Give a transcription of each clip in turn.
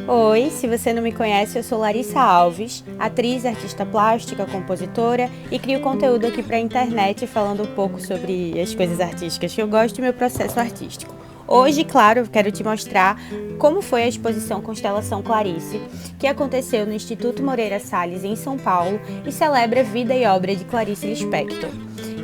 Oi, se você não me conhece, eu sou Larissa Alves, atriz, artista plástica, compositora e crio conteúdo aqui para a internet falando um pouco sobre as coisas artísticas que eu gosto e meu processo artístico. Hoje, claro, eu quero te mostrar como foi a exposição Constelação Clarice, que aconteceu no Instituto Moreira Salles, em São Paulo, e celebra a vida e obra de Clarice Lispector.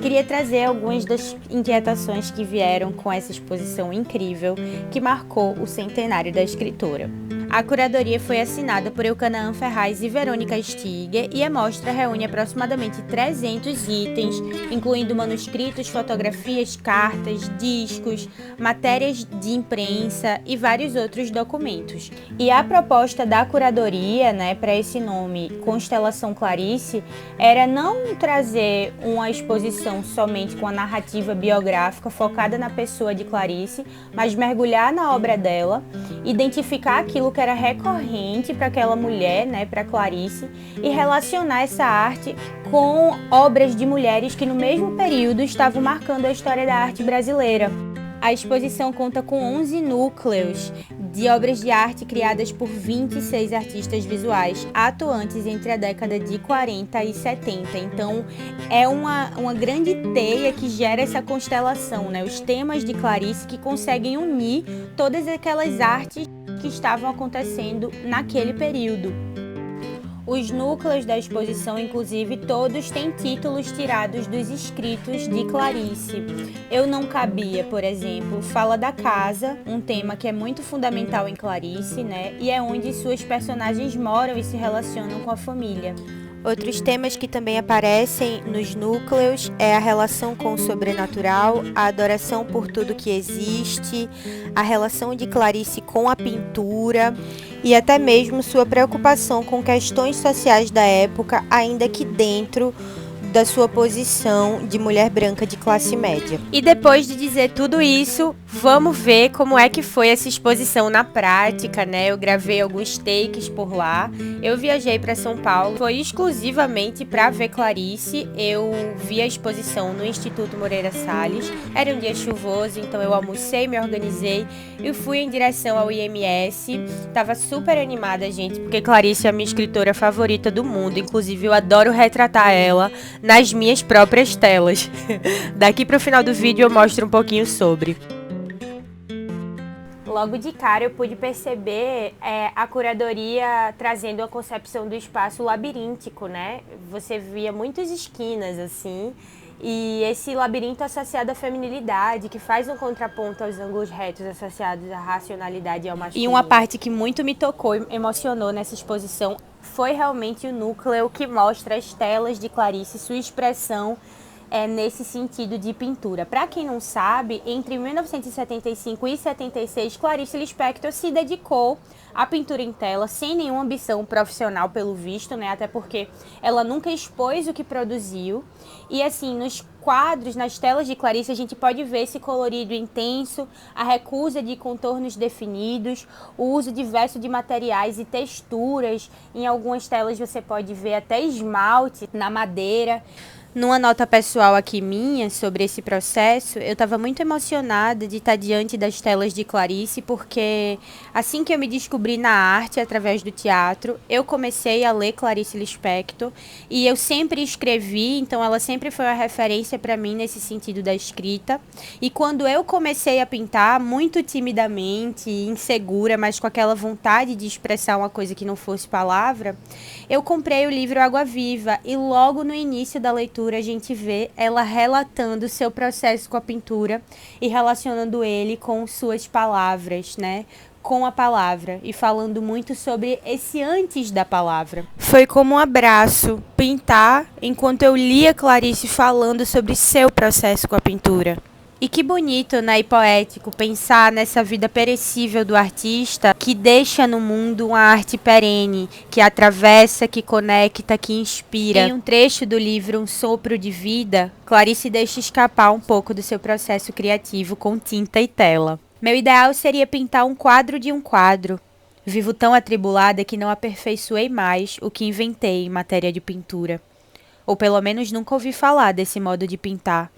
Queria trazer algumas das inquietações que vieram com essa exposição incrível que marcou o centenário da escritora. A curadoria foi assinada por Eucanaã Ferraz e Verônica Stiger e a mostra reúne aproximadamente 300 itens, incluindo manuscritos, fotografias, cartas, discos, matérias de imprensa e vários outros documentos. E a proposta da curadoria, para esse nome, Constelação Clarice, era não trazer uma exposição somente com a narrativa biográfica focada na pessoa de Clarice, mas mergulhar na obra dela, identificar aquilo que era recorrente para aquela mulher, para Clarice, e relacionar essa arte com obras de mulheres que no mesmo período estavam marcando a história da arte brasileira. A exposição conta com 11 núcleos de obras de arte criadas por 26 artistas visuais atuantes entre a década de 40 e 70. Então, é uma grande teia que gera essa constelação, os temas de Clarice que conseguem unir todas aquelas artes que estavam acontecendo naquele período. Os núcleos da exposição, inclusive, todos têm títulos tirados dos escritos de Clarice. Eu Não Cabia, por exemplo, fala da casa, um tema que é muito fundamental em Clarice, e é onde suas personagens moram e se relacionam com a família. Outros temas que também aparecem nos núcleos é a relação com o sobrenatural, a adoração por tudo que existe, a relação de Clarice com a pintura e até mesmo sua preocupação com questões sociais da época, ainda que dentro da sua posição de mulher branca de classe média. E depois de dizer tudo isso, vamos ver como é que foi essa exposição na prática, Eu gravei alguns takes por lá. Eu viajei para São Paulo, foi exclusivamente para ver Clarice. Eu vi a exposição no Instituto Moreira Salles. Era um dia chuvoso, então eu almocei, me organizei e fui em direção ao IMS. Tava super animada, gente, porque Clarice é a minha escritora favorita do mundo. Inclusive, eu adoro retratar ela nas minhas próprias telas. Daqui para o final do vídeo eu mostro um pouquinho sobre. Logo de cara eu pude perceber a curadoria trazendo a concepção do espaço labiríntico, Você via muitas esquinas assim, e esse labirinto associado à feminilidade, que faz um contraponto aos ângulos retos associados à racionalidade e ao masculino. E uma parte que muito me tocou e emocionou nessa exposição foi realmente o núcleo que mostra as telas de Clarice, sua expressão nesse sentido de pintura. Para quem não sabe, entre 1975 e 76, Clarice Lispector se dedicou à pintura em tela sem nenhuma ambição profissional, pelo visto, até porque ela nunca expôs o que produziu. E assim, nos quadros, nas telas de Clarice, a gente pode ver esse colorido intenso, a recusa de contornos definidos, o uso diverso de materiais e texturas. Em algumas telas você pode ver até esmalte na madeira. Numa nota pessoal aqui minha sobre esse processo, eu estava muito emocionada de estar diante das telas de Clarice, porque assim que eu me descobri na arte através do teatro, eu comecei a ler Clarice Lispector e eu sempre escrevi, então ela sempre foi uma referência para mim nesse sentido da escrita. E quando eu comecei a pintar, muito timidamente, insegura, mas com aquela vontade de expressar uma coisa que não fosse palavra, eu comprei o livro Água Viva e logo no início da leitura a gente vê ela relatando o seu processo com a pintura e relacionando ele com suas palavras, com a palavra e falando muito sobre esse antes da palavra. Foi como um abraço pintar enquanto eu lia Clarice falando sobre seu processo com a pintura. E que bonito, e poético pensar nessa vida perecível do artista que deixa no mundo uma arte perene, que atravessa, que conecta, que inspira. Em um trecho do livro Um Sopro de Vida, Clarice deixa escapar um pouco do seu processo criativo com tinta e tela. Meu ideal seria pintar um quadro de um quadro. Vivo tão atribulada que não aperfeiçoei mais o que inventei em matéria de pintura. Ou pelo menos nunca ouvi falar desse modo de pintar.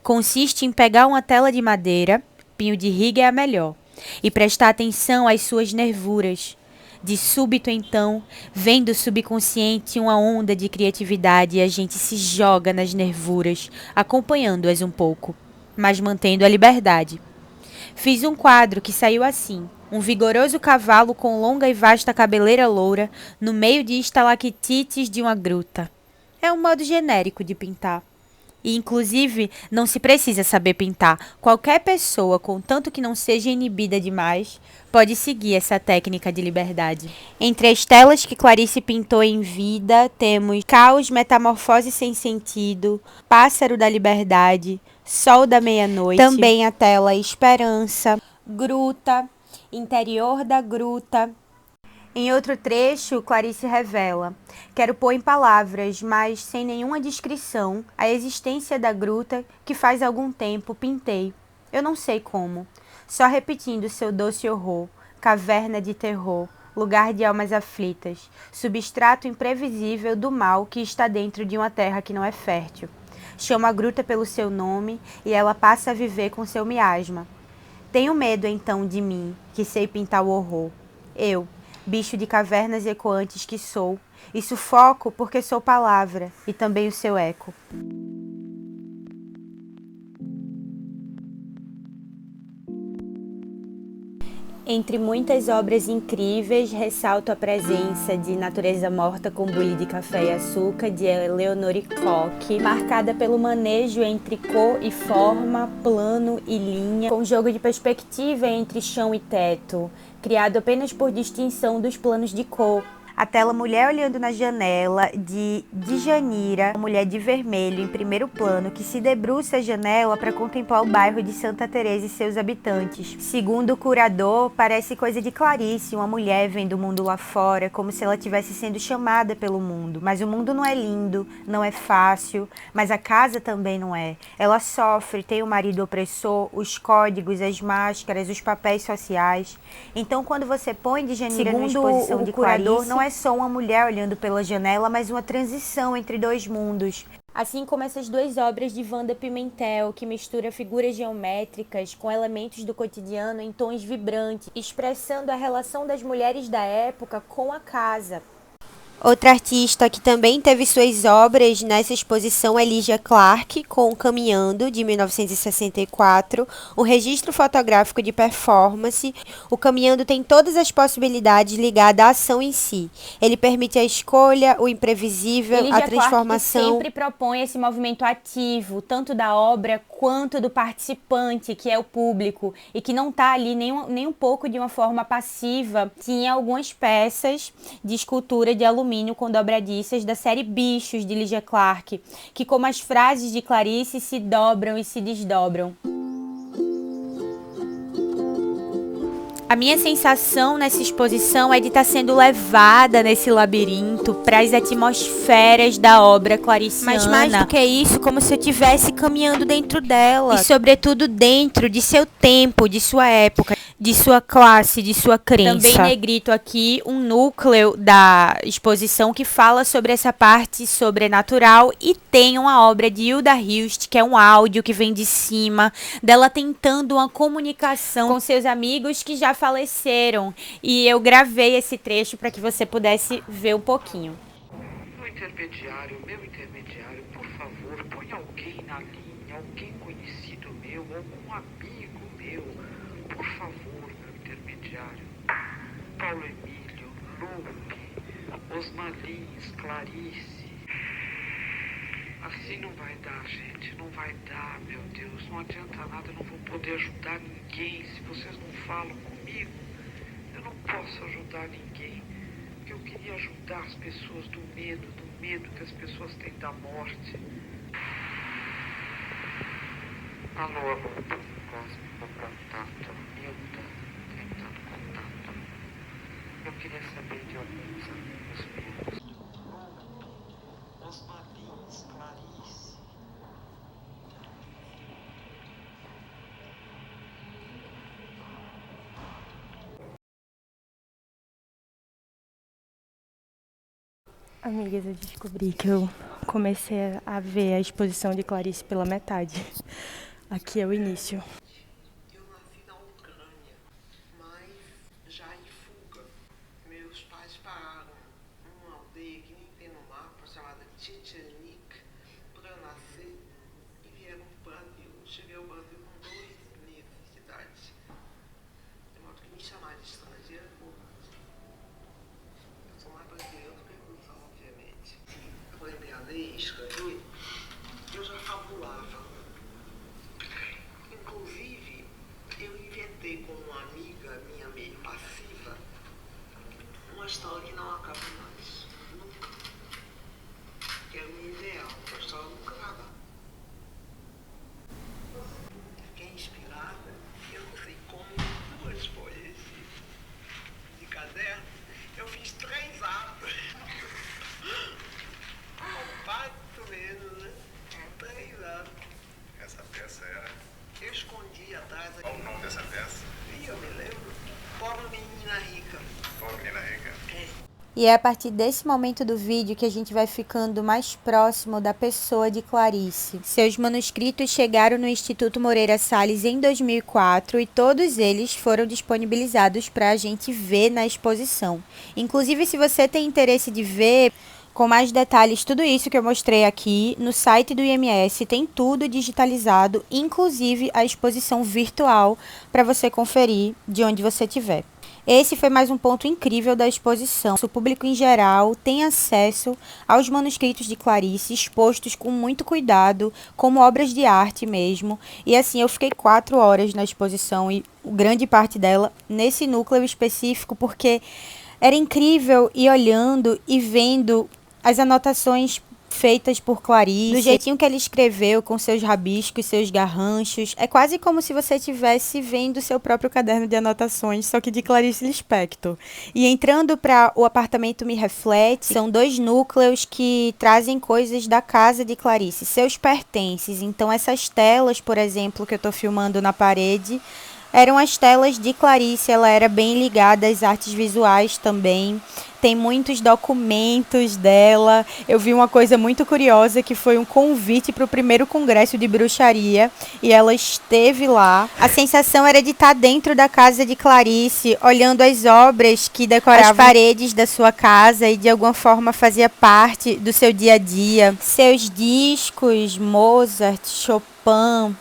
Consiste em pegar uma tela de madeira, pinho de riga é a melhor, e prestar atenção às suas nervuras. De súbito, então, vem do subconsciente uma onda de criatividade e a gente se joga nas nervuras, acompanhando-as um pouco, mas mantendo a liberdade. Fiz um quadro que saiu assim: um vigoroso cavalo com longa e vasta cabeleira loura no meio de estalactites de uma gruta. É um modo genérico de pintar. E, inclusive, não se precisa saber pintar. Qualquer pessoa, contanto que não seja inibida demais, pode seguir essa técnica de liberdade. Entre as telas que Clarice pintou em vida, temos Caos, Metamorfose Sem Sentido, Pássaro da Liberdade, Sol da Meia-Noite, também a tela Esperança, Gruta, Interior da Gruta. Em outro trecho, Clarice revela: quero pôr em palavras, mas sem nenhuma descrição, a existência da gruta que faz algum tempo pintei. Eu não sei como. Só repetindo seu doce horror, caverna de terror, lugar de almas aflitas, substrato imprevisível do mal que está dentro de uma terra que não é fértil. Chamo a gruta pelo seu nome e ela passa a viver com seu miasma. Tenho medo então de mim, que sei pintar o horror. Eu, bicho de cavernas ecoantes que sou, e sufoco porque sou palavra, e também o seu eco. Entre muitas obras incríveis, ressalto a presença de Natureza Morta com Bule de Café e Açúcar, de Eleonore Koch, marcada pelo manejo entre cor e forma, plano e linha, com jogo de perspectiva entre chão e teto, criado apenas por distinção dos planos de cor. A tela Mulher Olhando na Janela, de Djanira, mulher de vermelho em primeiro plano, que se debruça à janela para contemplar o bairro de Santa Teresa e seus habitantes. Segundo o curador, parece coisa de Clarice, uma mulher vendo o mundo lá fora, como se ela estivesse sendo chamada pelo mundo. Mas o mundo não é lindo, não é fácil, mas a casa também não é. Ela sofre, tem o marido opressor, os códigos, as máscaras, os papéis sociais. Então, quando você põe Djanira numa exposição de Clarice, não é só uma mulher olhando pela janela, mas uma transição entre dois mundos. Assim como essas duas obras de Wanda Pimentel, que mistura figuras geométricas com elementos do cotidiano em tons vibrantes, expressando a relação das mulheres da época com a casa. Outra artista que também teve suas obras nessa exposição é Lygia Clark, com Caminhando, de 1964, um registro fotográfico de performance. O Caminhando tem todas as possibilidades ligadas à ação em si. Ele permite a escolha, o imprevisível, a transformação. Clark sempre propõe esse movimento ativo, tanto da obra quanto do participante, que é o público, e que não está ali nem um pouco de uma forma passiva. Tinha algumas peças de escultura de alumínio com dobradiças da série Bichos, de Lygia Clark, que, como as frases de Clarice, se dobram e se desdobram. A minha sensação nessa exposição é de estar sendo levada nesse labirinto para as atmosferas da obra clariciana. Mas mais do que isso, como se eu estivesse caminhando dentro dela. E sobretudo dentro de seu tempo, de sua época, de sua classe, de sua crença. Também negrito aqui um núcleo da exposição que fala sobre essa parte sobrenatural e tem uma obra de Hilda Hilst, que é um áudio que vem de cima, dela tentando uma comunicação com seus amigos que já faleceram, e eu gravei esse trecho para que você pudesse ver um pouquinho. Meu intermediário, por favor, põe alguém na linha, alguém conhecido meu, algum amigo meu, por favor, meu intermediário. Paulo Emílio, Lupe, Osmar Lins, Clarice. Assim não vai dar, gente, não vai dar, meu Deus, não adianta nada, eu não vou poder ajudar ninguém se vocês não falam comigo. Eu não posso ajudar ninguém, porque eu queria ajudar as pessoas do medo que as pessoas têm da morte. Alô, Cósmico Contato, Hilda, tentando contato. Eu queria saber de alguns amigos meus. Osmar Lins, Clarice. Amigas, eu descobri que eu comecei a ver a exposição de Clarice pela metade. Aqui é o início. Eu nasci na Ucrânia, mas já em fuga. Meus Titanic para nascer e vieram para o Brasil. Cheguei ao Brasil com 2 meses de idade. De modo que me chamar de estrangeira, pô, eu sou mais brasileiro do que russa, obviamente. Aprender a ler e escrever, eu já fabulava. Inclusive, eu inventei com uma amiga minha meio passiva uma história que não acaba mais. Nunca. Que era o meu ideal, a história nunca acaba. Fiquei inspirada, eu não sei como, em 2 folhas de caderno, eu fiz 3 atos. Compacto mesmo, né? 3 atos. Essa peça era... Eu escondi atrás. Qual o nome dessa peça? E eu me lembro. Pobre menina rica. Pobre menina rica. E é a partir desse momento do vídeo que a gente vai ficando mais próximo da pessoa de Clarice. Seus manuscritos chegaram no Instituto Moreira Salles em 2004 e todos eles foram disponibilizados para a gente ver na exposição. Inclusive, se você tem interesse de ver com mais detalhes tudo isso que eu mostrei aqui, no site do IMS tem tudo digitalizado, inclusive a exposição virtual para você conferir de onde você estiver. Esse foi mais um ponto incrível da exposição. O público em geral tem acesso aos manuscritos de Clarice, expostos com muito cuidado, como obras de arte mesmo. E assim, eu fiquei 4 horas na exposição e grande parte dela nesse núcleo específico, porque era incrível ir olhando e vendo as anotações feitas por Clarice, do jeitinho que ela escreveu, com seus rabiscos, seus garranchos. É quase como se você estivesse vendo seu próprio caderno de anotações, só que de Clarice Lispector. E entrando para o apartamento Me Reflete, são 2 núcleos que trazem coisas da casa de Clarice, seus pertences. Então essas telas, por exemplo, que eu estou filmando na parede, eram as telas de Clarice. Ela era bem ligada às artes visuais também. Tem muitos documentos dela. Eu vi uma coisa muito curiosa, que foi um convite para o primeiro congresso de bruxaria, e ela esteve lá. A sensação era de estar dentro da casa de Clarice, olhando as obras que decoravam as paredes da sua casa e de alguma forma fazia parte do seu dia a dia. Seus discos, Mozart, Chopin.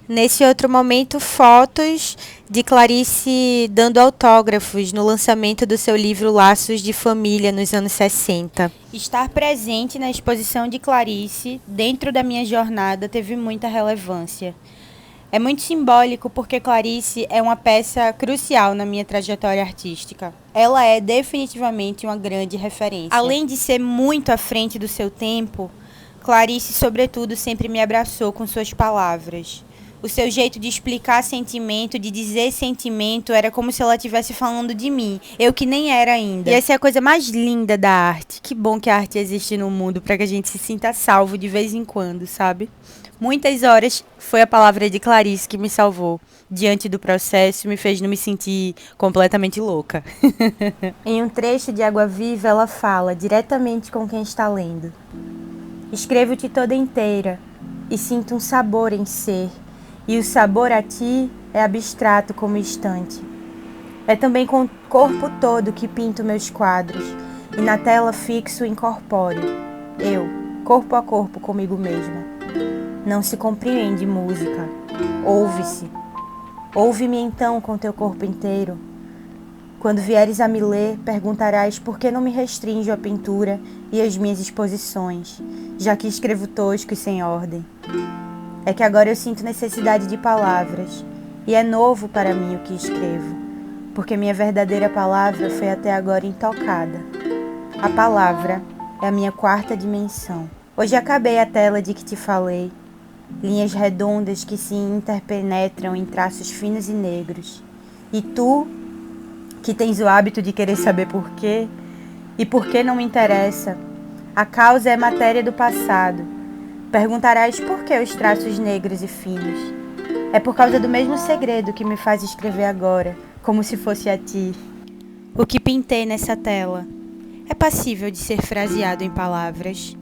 Nesse outro momento, fotos de Clarice dando autógrafos no lançamento do seu livro Laços de Família, nos anos 60. Estar presente na exposição de Clarice, dentro da minha jornada, teve muita relevância. É muito simbólico porque Clarice é uma peça crucial na minha trajetória artística. Ela é definitivamente uma grande referência. Além de ser muito à frente do seu tempo, Clarice, sobretudo, sempre me abraçou com suas palavras. O seu jeito de explicar sentimento, de dizer sentimento, era como se ela estivesse falando de mim. Eu que nem era ainda. E essa é a coisa mais linda da arte. Que bom que a arte existe no mundo para que a gente se sinta salvo de vez em quando, sabe? Muitas horas foi a palavra de Clarice que me salvou. Diante do processo, me fez não me sentir completamente louca. Em um trecho de Água Viva, ela fala diretamente com quem está lendo. Escrevo-te toda inteira e sinto um sabor em ser. E o sabor a ti é abstrato como instante. É também com o corpo todo que pinto meus quadros, e na tela fixo incorpóreo, eu, corpo a corpo comigo mesma. Não se compreende música, ouve-se. Ouve-me então com teu corpo inteiro. Quando vieres a me ler, perguntarás por que não me restringo à pintura e às minhas exposições, já que escrevo tosco e sem ordem. É que agora eu sinto necessidade de palavras, e é novo para mim o que escrevo, porque minha verdadeira palavra foi até agora intocada. A palavra é a minha 4ª dimensão. Hoje acabei a tela de que te falei, linhas redondas que se interpenetram em traços finos e negros. E tu, que tens o hábito de querer saber por quê, e por que não me interessa, a causa é matéria do passado. Perguntarás por que os traços negros e finos. É por causa do mesmo segredo que me faz escrever agora, como se fosse a ti. O que pintei nessa tela é passível de ser fraseado em palavras.